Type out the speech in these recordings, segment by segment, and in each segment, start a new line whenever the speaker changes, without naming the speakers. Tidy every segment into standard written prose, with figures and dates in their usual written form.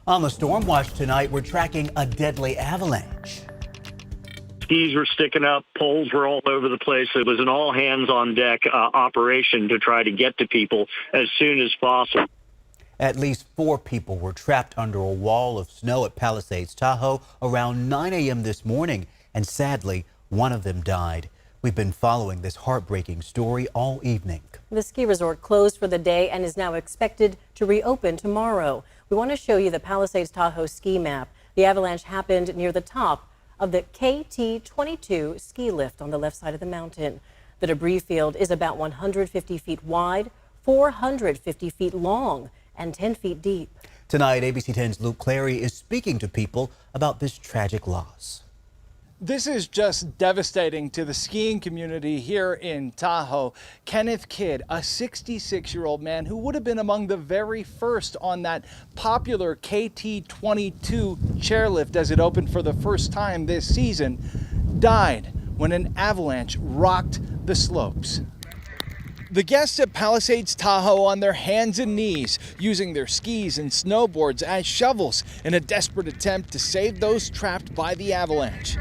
On the Storm Watch tonight, we're tracking a deadly avalanche.
Skis were sticking up, poles were all over the place. It was an all-hands-on-deck operation to try to get to people as soon as possible.
At least 4 people were trapped under a wall of snow at Palisades Tahoe around 9 a.m. this morning, and sadly, one of them died. We've been following this heartbreaking story all evening.
The ski resort closed for the day and is now expected to reopen tomorrow. We want to show you the Palisades Tahoe ski map. The avalanche happened near the top of the KT22 ski lift on the left side of the mountain. The debris field is about 150 feet wide, 450 feet long, and 10 feet deep.
Tonight, ABC 10's Luke Clary is speaking to people about this tragic loss.
This is just devastating to the skiing community here in Tahoe. Kenneth Kidd, a 66-year-old man who would have been among the very first on that popular KT22 chairlift as it opened for the first time this season, died when an avalanche rocked the slopes. The guests at Palisades Tahoe on their hands and knees, using their skis and snowboards as shovels in a desperate attempt to save those trapped by the avalanche.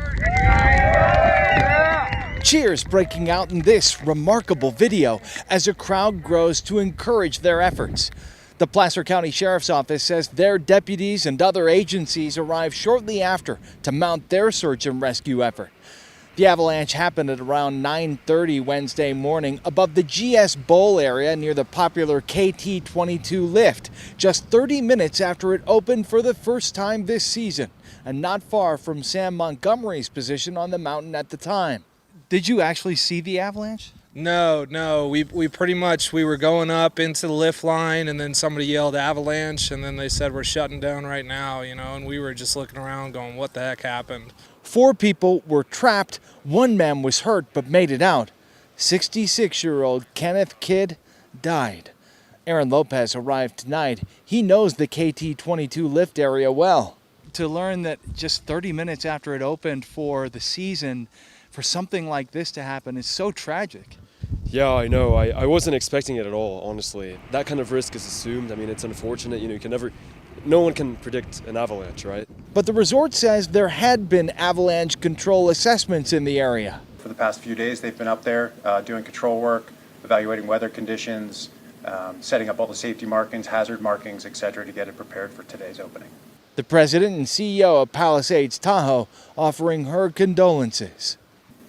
Cheers breaking out in this remarkable video as a crowd grows to encourage their efforts. The Placer County Sheriff's Office says their deputies and other agencies arrived shortly after to mount their search and rescue effort. The avalanche happened at around 9:30 Wednesday morning above the GS Bowl area near the popular KT22 Lift, just 30 minutes after it opened for the first time this season, and not far from Sam Montgomery's position on the mountain at the time. Did you actually see the avalanche?
No. We pretty much, we were going up into the lift line and then somebody yelled avalanche and then they said we're shutting down right now, and we were just looking around going, what the heck happened?
4 people were trapped. 1 man was hurt but made it out. 66-year-old Kenneth Kidd died. Aaron Lopez arrived tonight. He knows the KT22 lift area well. To learn that just 30 minutes after it opened for the season, for something like this to happen is so tragic.
Yeah, I know. I wasn't expecting it at all, honestly. That kind of risk is assumed. I mean, it's unfortunate. You can never, no one can predict an avalanche, right?
But the resort says there had been avalanche control assessments in the area.
For the past few days, they've been up there doing control work, evaluating weather conditions, setting up all the safety markings, hazard markings, etc., to get it prepared for today's opening.
The president and CEO of Palisades Tahoe offering her condolences.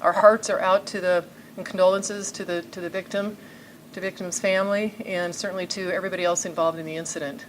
Our hearts are out and condolences to the victim, to victim's family, and certainly to everybody else involved in the incident.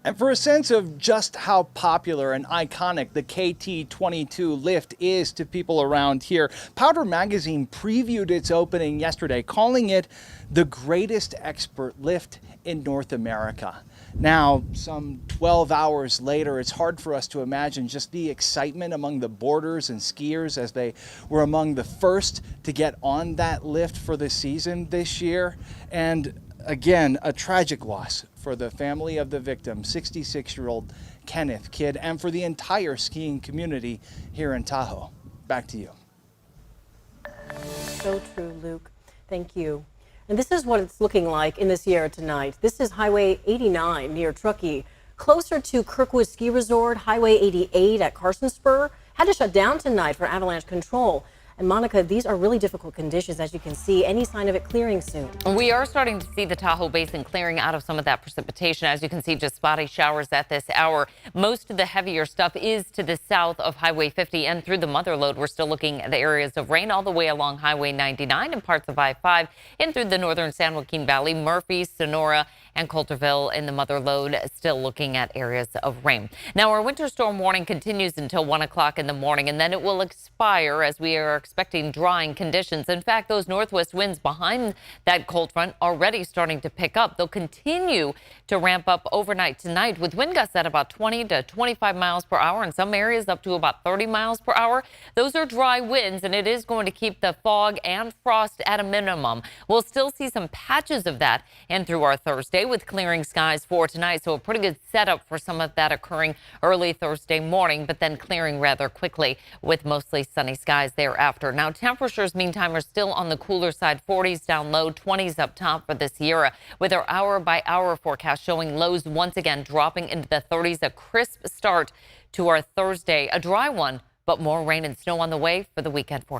And for a sense of just how popular and iconic the KT22 lift is to people around here, Powder Magazine previewed its opening yesterday, calling it the greatest expert lift in North America. Now, some 12 hours later, it's hard for us to imagine just the excitement among the boarders and skiers as they were among the first to get on that lift for the season this year. And again, a tragic loss for the family of the victim, 66-year-old Kenneth Kidd, and for the entire skiing community here in Tahoe. Back to you.
So true, Luke. Thank you. And this is what it's looking like in the Sierra tonight. This is Highway 89 near Truckee. Closer to Kirkwood Ski Resort, Highway 88 at Carson Spur had to shut down tonight for avalanche control. And Monica, these are really difficult conditions, as you can see. Any sign of it clearing soon?
We are starting to see the Tahoe Basin clearing out of some of that precipitation. As you can see, just spotty showers at this hour. Most of the heavier stuff is to the south of Highway 50 and through the Mother Lode. We're still looking at the areas of rain all the way along Highway 99 and parts of I-5 and through the northern San Joaquin Valley, Murphy, Sonora, and Coulterville in the Mother Lode, still looking at areas of rain. Now, our winter storm warning continues until 1 o'clock in the morning, and then it will expire as we are expecting drying conditions. In fact, those northwest winds behind that cold front already starting to pick up. They'll continue to ramp up overnight tonight with wind gusts at about 20 to 25 miles per hour in some areas up to about 30 miles per hour. Those are dry winds, and it is going to keep the fog and frost at a minimum. We'll still see some patches of that in through our Thursday with clearing skies for tonight. So a pretty good setup for some of that occurring early Thursday morning, but then clearing rather quickly with mostly sunny skies thereafter. after. Now, temperatures, meantime, are still on the cooler side. 40s down low, 20s up top for this Sierra, with our hour-by-hour forecast showing lows once again dropping into the 30s. A crisp start to our Thursday, a dry one, but more rain and snow on the way for the weekend forecast.